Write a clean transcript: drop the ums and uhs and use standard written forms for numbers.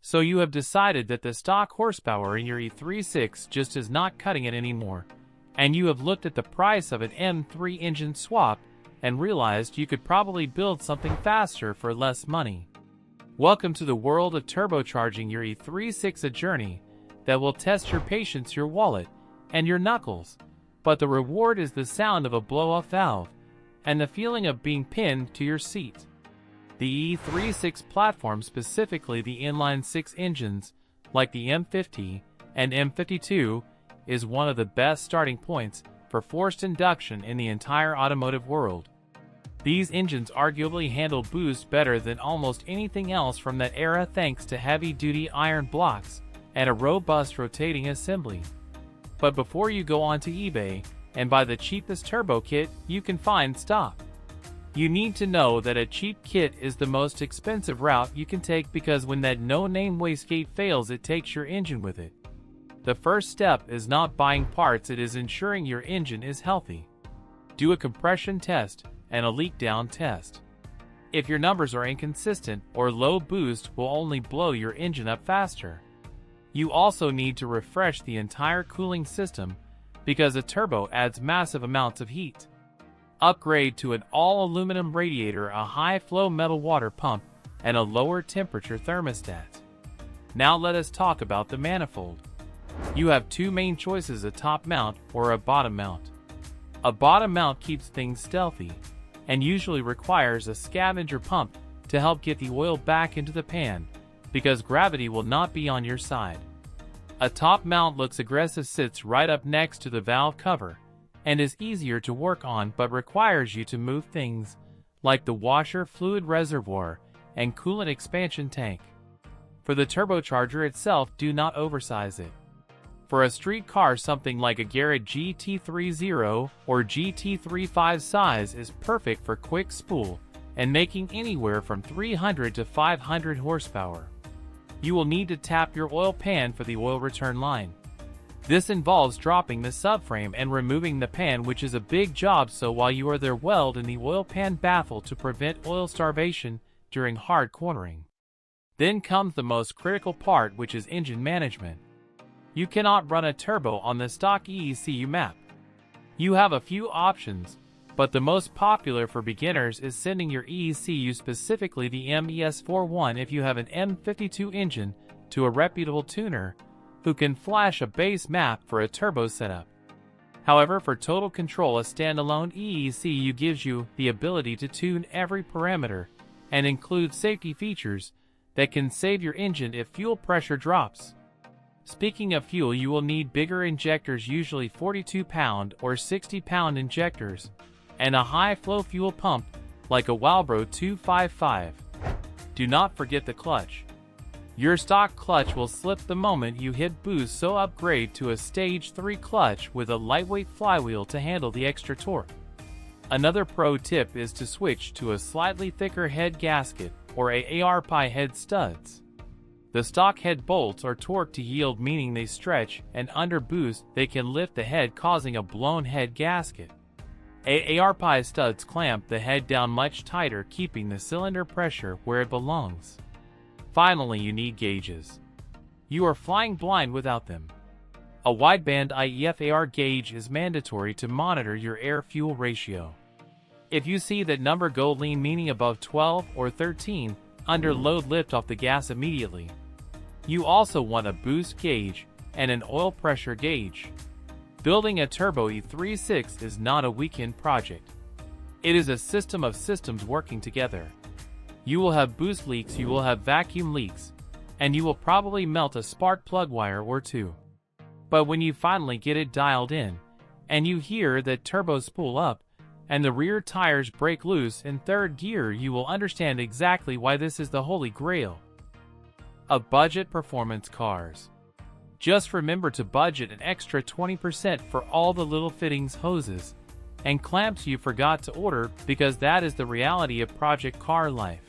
So you have decided that the stock horsepower in your E36 just is not cutting it anymore, and you have looked at the price of an M3 engine swap and realized you could probably build something faster for less money. Welcome to the world of turbocharging your E36, a journey that will test your patience, your wallet, and your knuckles, but the reward is the sound of a blow-off valve and the feeling of being pinned to your seat. The E36 platform, specifically the inline-six engines like the M50 and M52, is one of the best starting points for forced induction in the entire automotive world. These engines arguably handle boost better than almost anything else from that era, thanks to heavy-duty iron blocks and a robust rotating assembly. But before you go onto eBay and buy the cheapest turbo kit you can find, stop. You need to know that a cheap kit is the most expensive route you can take, because when that no-name wastegate fails, it takes your engine with it. The first step is not buying parts, it is ensuring your engine is healthy. Do a compression test and a leak down test. If your numbers are inconsistent or low, boost will only blow your engine up faster. You also need to refresh the entire cooling system, because a turbo adds massive amounts of heat. Upgrade to an all-aluminum radiator, a high-flow metal water pump, and a lower temperature thermostat. Now let us talk about the manifold. You have two main choices: a top mount or a bottom mount. A bottom mount keeps things stealthy and usually requires a scavenger pump to help get the oil back into the pan, because gravity will not be on your side. A top mount looks aggressive, sits right up next to the valve cover, and is easier to work on, but requires you to move things like the washer, fluid reservoir, and coolant expansion tank. For the turbocharger itself, do not oversize it. For a street car, something like a Garrett GT30 or GT35 size is perfect for quick spool and making anywhere from 300 to 500 horsepower. You will need to tap your oil pan for the oil return line. This involves dropping the subframe and removing the pan, which is a big job, so while you are there, weld in the oil pan baffle to prevent oil starvation during hard cornering. Then comes the most critical part, which is engine management. You cannot run a turbo on the stock ECU map. You have a few options, but the most popular for beginners is sending your ECU, specifically the MES41 if you have an M52 engine, to a reputable tuner who can flash a base map for a turbo setup. However, for total control, a standalone ECU gives you the ability to tune every parameter and includes safety features that can save your engine if fuel pressure drops. Speaking of fuel, you will need bigger injectors, usually 42-pound or 60-pound injectors, and a high-flow fuel pump like a Walbro 255. Do not forget the clutch. Your stock clutch will slip the moment you hit boost, so upgrade to a stage 3 clutch with a lightweight flywheel to handle the extra torque. Another pro tip is to switch to a slightly thicker head gasket or a ARP head studs. The stock head bolts are torqued to yield, meaning they stretch, and under boost they can lift the head, causing a blown head gasket. ARP studs clamp the head down much tighter, keeping the cylinder pressure where it belongs. Finally, you need gauges. You are flying blind without them. A wideband IEFAR gauge is mandatory to monitor your air-fuel ratio. If you see that number go lean, meaning above 12 or 13, under load, lift off the gas immediately. You also want a boost gauge and an oil pressure gauge. Building a turbo E36 is not a weekend project. It is a system of systems working together. You will have boost leaks, you will have vacuum leaks, and you will probably melt a spark plug wire or two. But when you finally get it dialed in, and you hear that turbo spool up, and the rear tires break loose in third gear, you will understand exactly why this is the holy grail of budget performance cars. Just remember to budget an extra 20% for all the little fittings, hoses, and clamps you forgot to order, because that is the reality of project car life.